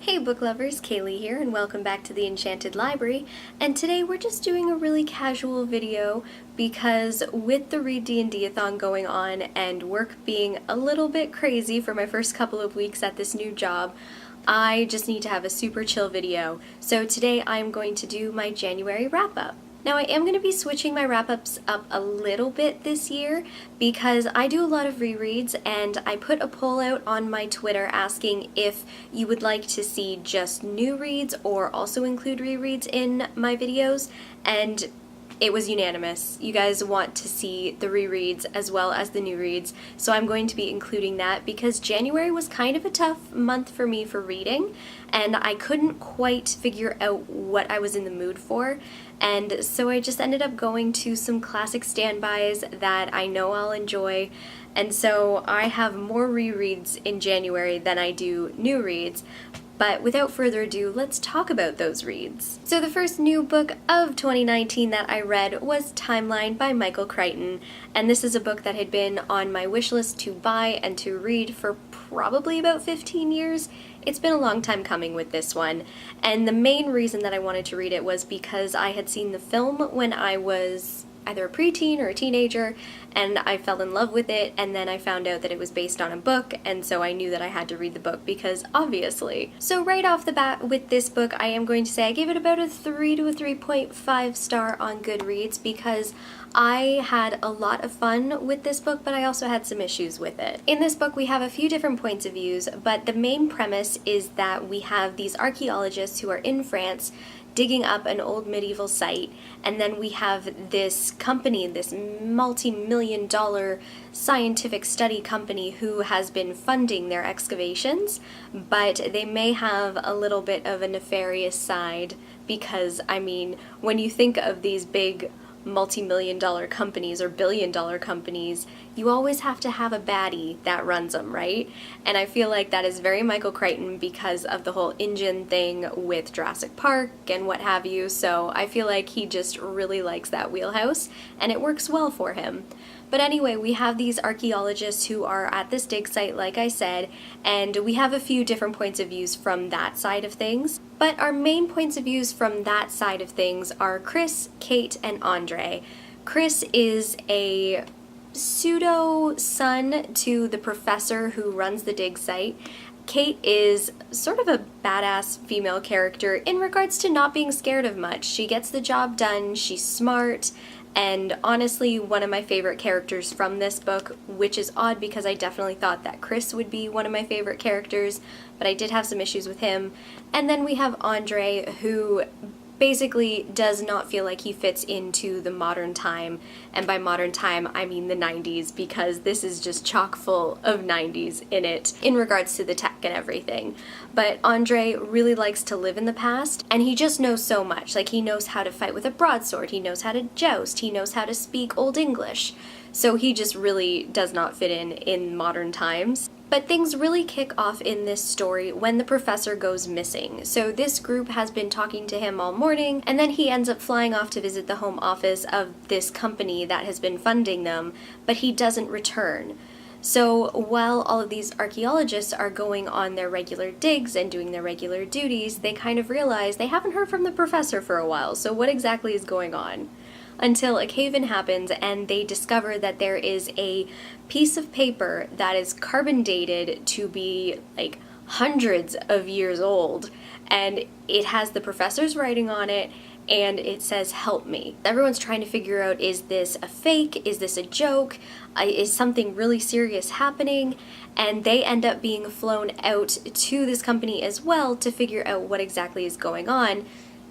Hey book lovers, Kaylee here and welcome back to the Enchanted Library, and today we're just doing a really casual video because with the Read D&D-a-thon going on and work being a little bit crazy for my first couple of weeks at this new job, I just need to have a super chill video. So today I'm going to do my January wrap-up. Now I am going to be switching my wrap-ups up a little bit this year because I do a lot of rereads, and I put a poll out on my Twitter asking if you would like to see just new reads or also include rereads in my videos, and it was unanimous. You guys want to see the rereads as well as the new reads, so I'm going to be including that because January was kind of a tough month for me for reading, and I couldn't quite figure out what I was in the mood for, and so I just ended up going to some classic standbys that I know I'll enjoy, and so I have more rereads in January than I do new reads. But without further ado, let's talk about those reads. So the first new book of 2019 that I read was Timeline by Michael Crichton, and this is a book that had been on my wish list to buy and to read for probably about 15 years. It's been a long time coming with this one, and the main reason that I wanted to read it was because I had seen the film when I was either a preteen or a teenager, and I fell in love with it, and then I found out that it was based on a book, and so I knew that I had to read the book because obviously. So right off the bat with this book, I am going to say I gave it about a 3 to a 3.5 star on Goodreads because I had a lot of fun with this book, but I also had some issues with it. In this book we have a few different points of views, but the main premise is that we have these archaeologists who are in France digging up an old medieval site, and then we have this company, this multi-million-dollar scientific study company who has been funding their excavations, but they may have a little bit of a nefarious side because, I mean, when you think of these big multi-million-dollar companies or billion-dollar companies, you always have to have a baddie that runs them, right? And I feel like that is very Michael Crichton because of the whole InGen thing with Jurassic Park and what have you, so I feel like he just really likes that wheelhouse, and it works well for him. But anyway, we have these archaeologists who are at this dig site, like I said, and we have a few different points of views from that side of things. But our main points of views from that side of things are Chris, Kate, and Andre. Chris is a pseudo-son to the professor who runs the dig site. Kate is sort of a badass female character in regards to not being scared of much. She gets the job done, she's smart, and honestly one of my favorite characters from this book, which is odd because I definitely thought that Chris would be one of my favorite characters, but I did have some issues with him. And then we have Andre, who basically does not feel like he fits into the modern time, and by modern time I mean the 90s, because this is just chock full of 90s in it in regards to the tech and everything. But Andre really likes to live in the past, and he just knows so much. Like, he knows how to fight with a broadsword, he knows how to joust, he knows how to speak Old English, so he just really does not fit in modern times. But things really kick off in this story when the professor goes missing. So this group has been talking to him all morning, and then he ends up flying off to visit the home office of this company that has been funding them, but he doesn't return. So while all of these archaeologists are going on their regular digs and doing their regular duties, they kind of realize they haven't heard from the professor for a while, so what exactly is going on? Until a cave-in happens and they discover that there is a piece of paper that is carbon dated to be like hundreds of years old, and it has the professor's writing on it, and it says, "Help me." Everyone's trying to figure out, is this a fake? Is this a joke? Is something really serious happening? And they end up being flown out to this company as well to figure out what exactly is going on,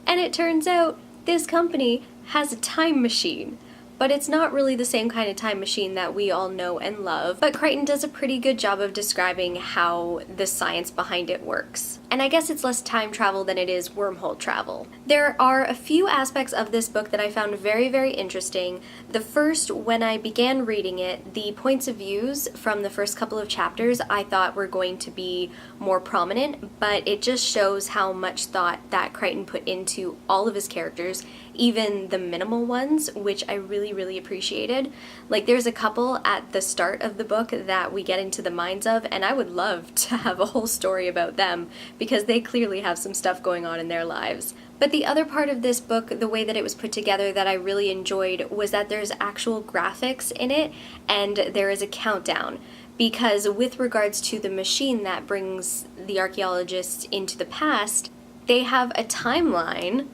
and it turns out this company has a time machine. But it's not really the same kind of time machine that we all know and love, but Crichton does a pretty good job of describing how the science behind it works. And I guess it's less time travel than it is wormhole travel. There are a few aspects of this book that I found very, very interesting. The first, when I began reading it, the points of views from the first couple of chapters I thought were going to be more prominent, but it just shows how much thought that Crichton put into all of his characters, even the minimal ones, which I really really, really appreciated. Like, there's a couple at the start of the book that we get into the minds of, and I would love to have a whole story about them because they clearly have some stuff going on in their lives. But the other part of this book, the way that it was put together that I really enjoyed, was that there's actual graphics in it and there is a countdown. Because with regards to the machine that brings the archaeologists into the past, they have a timeline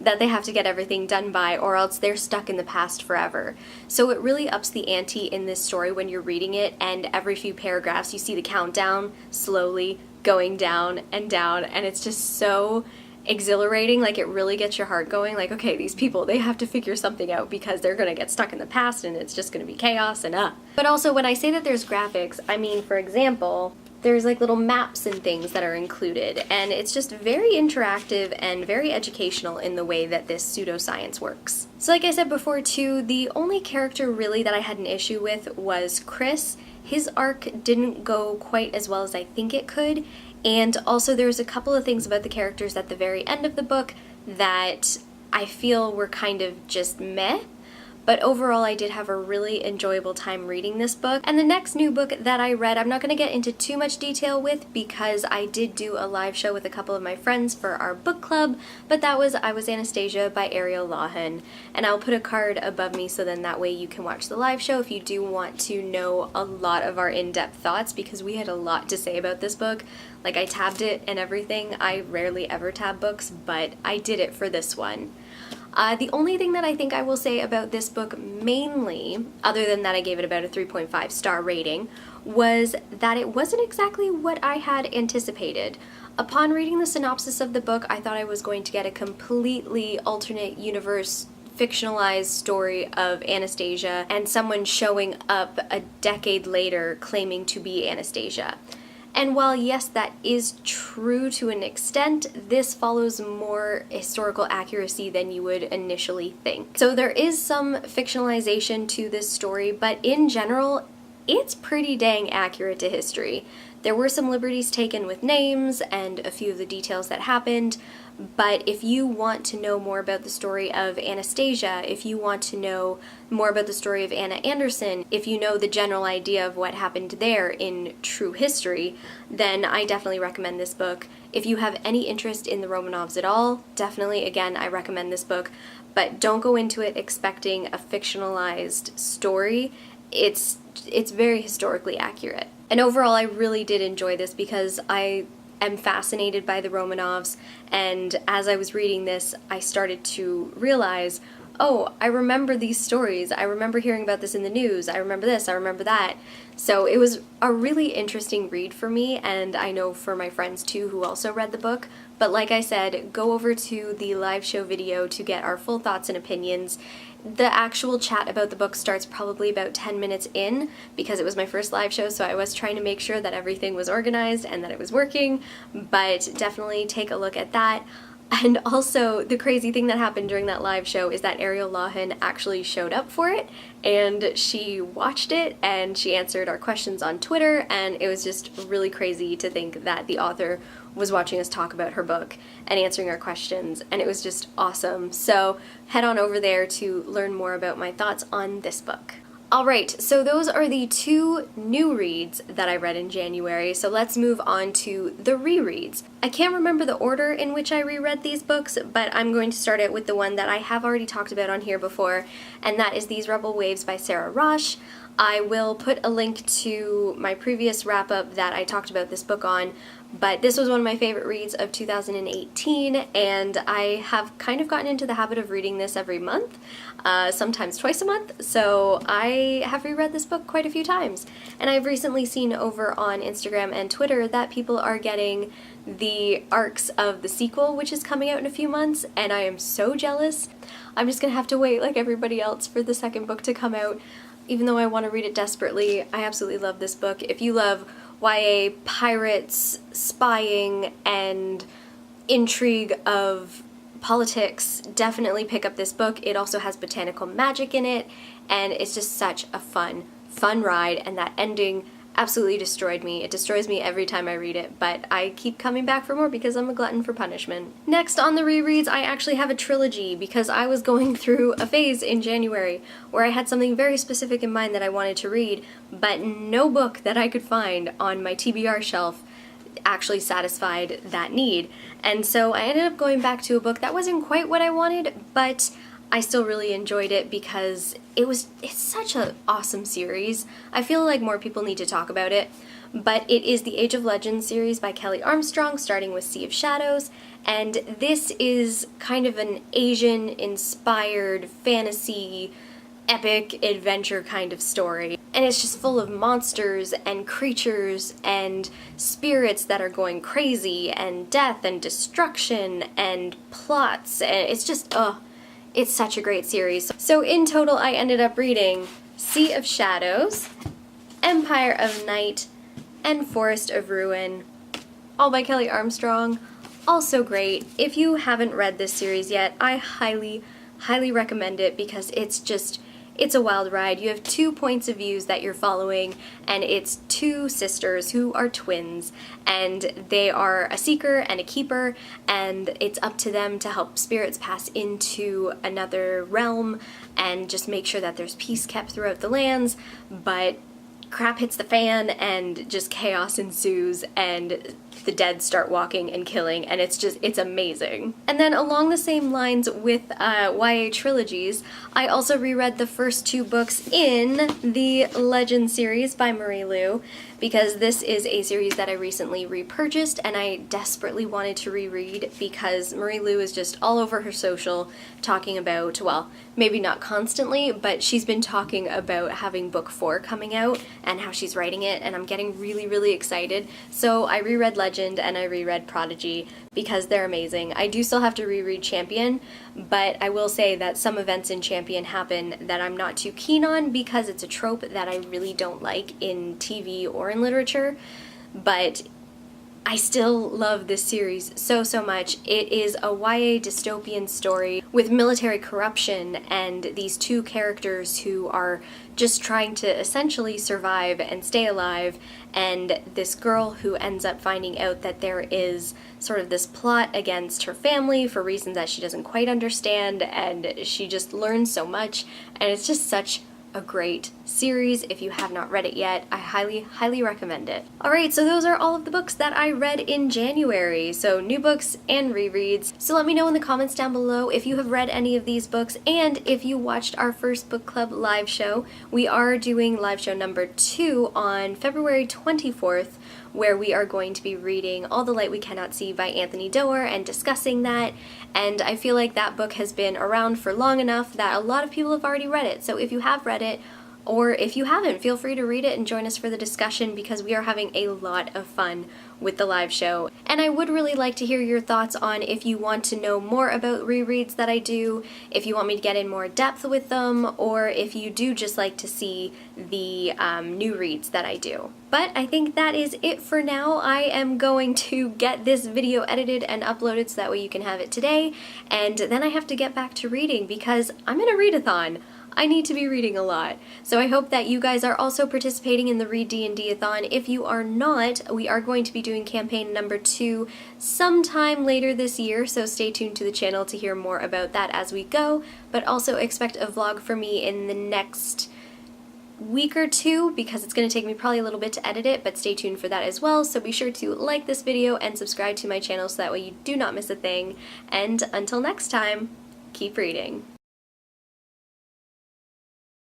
that they have to get everything done by, or else they're stuck in the past forever. So it really ups the ante in this story when you're reading it, and every few paragraphs you see the countdown slowly going down, and it's just so exhilarating. Like, it really gets your heart going, like, okay, these people, they have to figure something out because they're gonna get stuck in the past and it's just gonna be chaos and But also, when I say that there's graphics, I mean, for example, there's like little maps and things that are included, and it's just very interactive and very educational in the way that this pseudoscience works. So like I said before too, the only character really that I had an issue with was Chris. His arc didn't go quite as well as I think it could, and also there's a couple of things about the characters at the very end of the book that I feel were kind of just meh. But overall, I did have a really enjoyable time reading this book. And the next new book that I read, I'm not going to get into too much detail with because I did do a live show with a couple of my friends for our book club, but that was Was Anastacia by Ariel Lawhon. And I'll put a card above me so then that way you can watch the live show if you do want to know a lot of our in-depth thoughts, because we had a lot to say about this book. Like, I tabbed it and everything. I rarely ever tab books, but I did it for this one. The only thing that I think I will say about this book mainly, other than that I gave it about a 3.5 star rating, was that it wasn't exactly what I had anticipated. Upon reading the synopsis of the book, I thought I was going to get a completely alternate universe fictionalized story of Anastacia and someone showing up a decade later claiming to be Anastacia. And while yes, that is true to an extent, this follows more historical accuracy than you would initially think. So there is some fictionalization to this story, but in general, it's pretty dang accurate to history. There were some liberties taken with names and a few of the details that happened, but if you want to know more about the story of Anastacia, if you want to know more about the story of Anna Anderson, if you know the general idea of what happened there in true history, then I definitely recommend this book. If you have any interest in the Romanovs at all, definitely, again, I recommend this book, but don't go into it expecting a fictionalized story. It's very historically accurate. And overall, I really did enjoy this because I am fascinated by the Romanovs, and as I was reading this, I started to realize, oh, I remember these stories, I remember hearing about this in the news, I remember this, I remember that. So it was a really interesting read for me, and I know for my friends too who also read the book. But like I said, go over to the live show video to get our full thoughts and opinions. The actual chat about the book starts probably about 10 minutes in because it was my first live show, so I was trying to make sure that everything was organized and that it was working, but definitely take a look at that. And also, the crazy thing that happened during that live show is that Ariel Lawhon actually showed up for it, and she watched it, and she answered our questions on Twitter, and it was just really crazy to think that the author was watching us talk about her book and answering our questions, and it was just awesome. So head on over there to learn more about my thoughts on this book. Alright, so those are the two new reads that I read in January, so let's move on to the rereads. I can't remember the order in which I reread these books, but I'm going to start out with the one that I have already talked about on here before, and that is These Rebel Waves by Sarah Rosh. I will put a link to my previous wrap-up that I talked about this book on, but this was one of my favorite reads of 2018, and I have kind of gotten into the habit of reading this every month, sometimes twice a month, so I have reread this book quite a few times. And I've recently seen over on Instagram and Twitter that people are getting the arcs of the sequel, which is coming out in a few months, and I am so jealous. I'm just gonna have to wait like everybody else for the second book to come out. Even though I want to read it desperately, I absolutely love this book. If you love YA pirates, spying, and intrigue of politics, definitely pick up this book. It also has botanical magic in it, and it's just such a fun ride, and that ending absolutely destroyed me. It destroys me every time I read it, but I keep coming back for more because I'm a glutton for punishment. Next on the rereads, I actually have a trilogy because I was going through a phase in January where I had something very specific in mind that I wanted to read, but no book that I could find on my TBR shelf actually satisfied that need. And so I ended up going back to a book that wasn't quite what I wanted, but I still really enjoyed it because it's such an awesome series. I feel like more people need to talk about it, but it is the Age of Legends series by Kelly Armstrong, starting with Sea of Shadows, and this is kind of an Asian-inspired fantasy epic adventure kind of story. And it's just full of monsters and creatures and spirits that are going crazy and death and destruction and plots, and it's just, it's such a great series. So in total, I ended up reading Sea of Shadows, Empire of Night, and Forest of Ruin, all by Kelly Armstrong. Also great. If you haven't read this series yet, I highly, highly recommend it because it's a wild ride. You have 2 points of views that you're following, and it's 2 sisters who are twins, and they are a seeker and a keeper, and it's up to them to help spirits pass into another realm and just make sure that there's peace kept throughout the lands, but crap hits the fan and just chaos ensues and the dead start walking and killing, and it's amazing. And then along the same lines with YA trilogies, I also reread the first 2 books in the Legend series by Marie Lu, because this is a series that I recently repurchased and I desperately wanted to reread because Marie Lu is just all over her social talking about, well, maybe not constantly, but she's been talking about having book 4 coming out and how she's writing it, and I'm getting really, really excited. So I reread Legend and I reread Prodigy because they're amazing. I do still have to reread Champion, but I will say that some events in Champion happen that I'm not too keen on because it's a trope that I really don't like in TV or in literature, but I still love this series so, so much. It is a YA dystopian story with military corruption and these 2 characters who are just trying to essentially survive and stay alive, and this girl who ends up finding out that there is sort of this plot against her family for reasons that she doesn't quite understand, and she just learns so much, and it's just such a great series. If you have not read it yet, I highly, highly recommend it. Alright, so those are all of the books that I read in January, so new books and rereads. So let me know in the comments down below if you have read any of these books, and if you watched our first book club live show. We are doing live show number 2 on February 24th, where we are going to be reading All the Light We Cannot See by Anthony Doerr and discussing that, and I feel like that book has been around for long enough that a lot of people have already read it, so if you have read it, or if you haven't, feel free to read it and join us for the discussion because we are having a lot of fun with the live show. And I would really like to hear your thoughts on if you want to know more about rereads that I do, if you want me to get in more depth with them, or if you do just like to see the new reads that I do. But I think that is it for now. I am going to get this video edited and uploaded so that way you can have it today, and then I have to get back to reading because I'm in a readathon. I need to be reading a lot. So I hope that you guys are also participating in the Read D&D-a-thon. If you are not, we are going to be doing campaign number 2 sometime later this year, so stay tuned to the channel to hear more about that as we go, but also expect a vlog from me in the next week or 2 because it's going to take me probably a little bit to edit it, but stay tuned for that as well. So be sure to like this video and subscribe to my channel so that way you do not miss a thing. And until next time, keep reading.